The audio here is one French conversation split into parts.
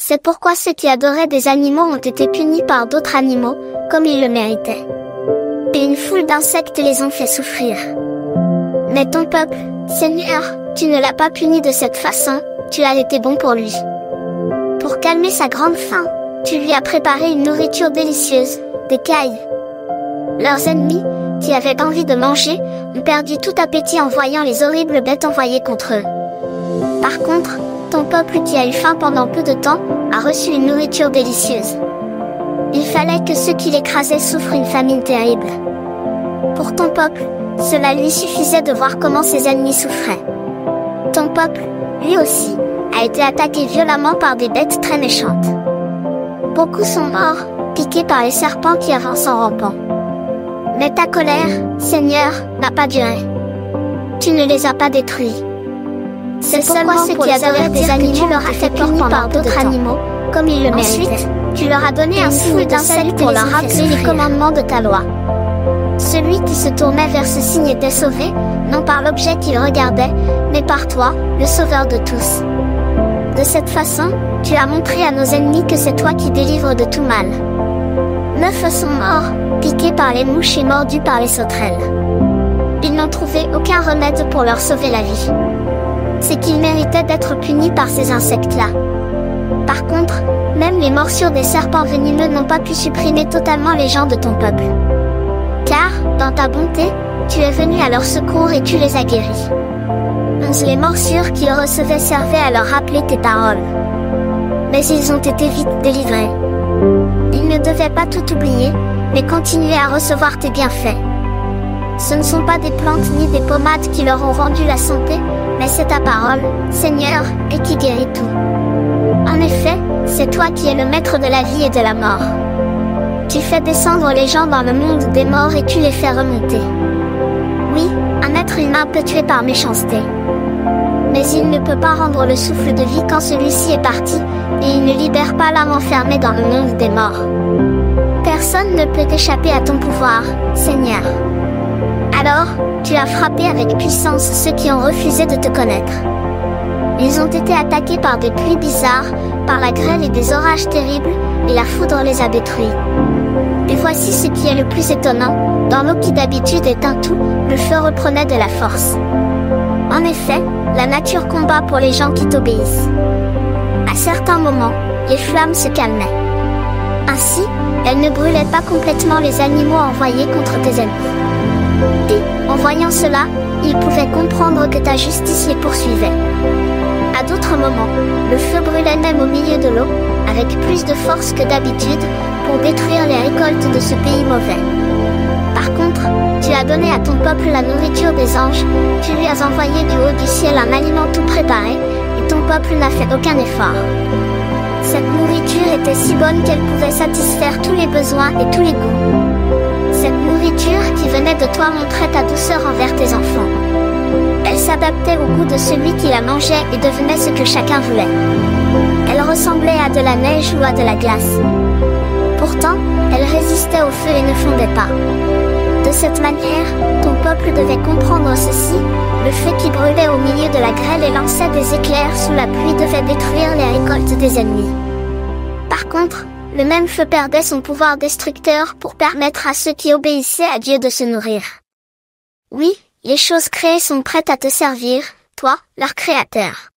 C'est pourquoi ceux qui adoraient des animaux ont été punis par d'autres animaux, comme ils le méritaient. Et une foule d'insectes les ont fait souffrir. Mais ton peuple, Seigneur, tu ne l'as pas puni de cette façon, tu as été bon pour lui. Pour calmer sa grande faim, tu lui as préparé une nourriture délicieuse, des cailles. Leurs ennemis, qui avaient envie de manger, ont perdu tout appétit en voyant les horribles bêtes envoyées contre eux. Par contre, ton peuple qui a eu faim pendant peu de temps, a reçu une nourriture délicieuse. Il fallait que ceux qui l'écrasaient souffrent une famine terrible. Pour ton peuple, cela lui suffisait de voir comment ses ennemis souffraient. Ton peuple, lui aussi, a été attaqué violemment par des bêtes très méchantes. Beaucoup sont morts, piqués par les serpents qui avancent en rampant. Mais ta colère, Seigneur, n'a pas duré. Tu ne les as pas détruits. C'est seulement ceux qui adoraient des animaux tu leur as fait punir par d'autres animaux, comme ils le méritaient. Ensuite, tu leur as donné un signe d'insectes pour leur rappeler les commandements de ta loi. Celui qui se tournait vers ce signe était sauvé, non par l'objet qu'il regardait, mais par toi, le sauveur de tous. De cette façon, tu as montré à nos ennemis que c'est toi qui délivres de tout mal. 9 sont morts, piqués par les mouches et mordus par les sauterelles. Ils n'ont trouvé aucun remède pour leur sauver la vie. C'est qu'ils méritaient d'être punis par ces insectes-là. Par contre, même les morsures des serpents venimeux n'ont pas pu supprimer totalement les gens de ton peuple. Car, dans ta bonté, tu es venu à leur secours et tu les as guéris. 11 Les morsures qu'ils recevaient servaient à leur rappeler tes paroles. Mais ils ont été vite délivrés. Ils ne devaient pas tout oublier, mais continuer à recevoir tes bienfaits. Ce ne sont pas des plantes ni des pommades qui leur ont rendu la santé, mais c'est ta parole, Seigneur, et qui guérit tout. En effet, c'est toi qui es le maître de la vie et de la mort. Tu fais descendre les gens dans le monde des morts et tu les fais remonter. Oui, un être humain peut tuer par méchanceté. Mais il ne peut pas rendre le souffle de vie quand celui-ci est parti, et il ne libère pas l'âme enfermée dans le monde des morts. Personne ne peut échapper à ton pouvoir, Seigneur. Alors, tu as frappé avec puissance ceux qui ont refusé de te connaître. Ils ont été attaqués par des pluies bizarres, par la grêle et des orages terribles, et la foudre les a détruits. Et voici ce qui est le plus étonnant, dans l'eau qui d'habitude éteint tout, le feu reprenait de la force. En effet, la nature combat pour les gens qui t'obéissent. À certains moments, les flammes se calmaient. Ainsi, elles ne brûlaient pas complètement les animaux envoyés contre tes ennemis. Et, en voyant cela, ils pouvaient comprendre que ta justice les poursuivait. À d'autres moments, le feu brûlait même au milieu de l'eau, avec plus de force que d'habitude, pour détruire les récoltes de ce pays mauvais. Par contre, tu as donné à ton peuple la nourriture des anges, tu lui as envoyé du haut du ciel un aliment tout préparé, et ton peuple n'a fait aucun effort. Cette nourriture était si bonne qu'elle pouvait satisfaire tous les besoins et tous les goûts. Cette nourriture qui venait de toi montrait ta douceur envers tes enfants. Elle s'adaptait au goût de celui qui la mangeait et devenait ce que chacun voulait. Elle ressemblait à de la neige ou à de la glace. Pourtant, elle résistait au feu et ne fondait pas. De cette manière, ton peuple devait comprendre ceci, le feu qui brûlait au milieu de la grêle et lançait des éclairs sous la pluie devait détruire les récoltes des ennemis. Par contre, le même feu perdait son pouvoir destructeur pour permettre à ceux qui obéissaient à Dieu de se nourrir. Oui, les choses créées sont prêtes à te servir, toi, leur créateur.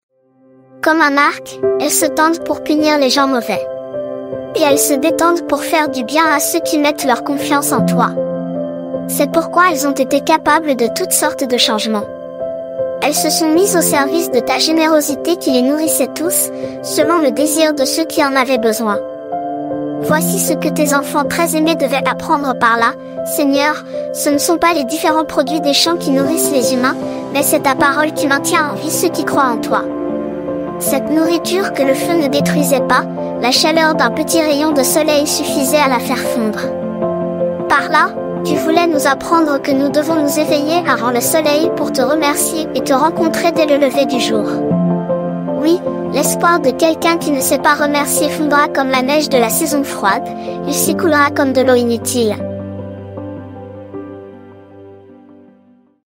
Comme un arc, elles se tendent pour punir les gens mauvais. Et elles se détendent pour faire du bien à ceux qui mettent leur confiance en toi. C'est pourquoi elles ont été capables de toutes sortes de changements. Elles se sont mises au service de ta générosité qui les nourrissait tous, selon le désir de ceux qui en avaient besoin. Voici ce que tes enfants très aimés devaient apprendre par là, Seigneur, ce ne sont pas les différents produits des champs qui nourrissent les humains, mais c'est ta parole qui maintient en vie ceux qui croient en toi. Cette nourriture que le feu ne détruisait pas, la chaleur d'un petit rayon de soleil suffisait à la faire fondre. Par là, tu voulais nous apprendre que nous devons nous éveiller avant le soleil pour te remercier et te rencontrer dès le lever du jour. Oui, l'espoir de quelqu'un qui ne sait pas remercier fondra comme la neige de la saison froide, il s'écoulera comme de l'eau inutile.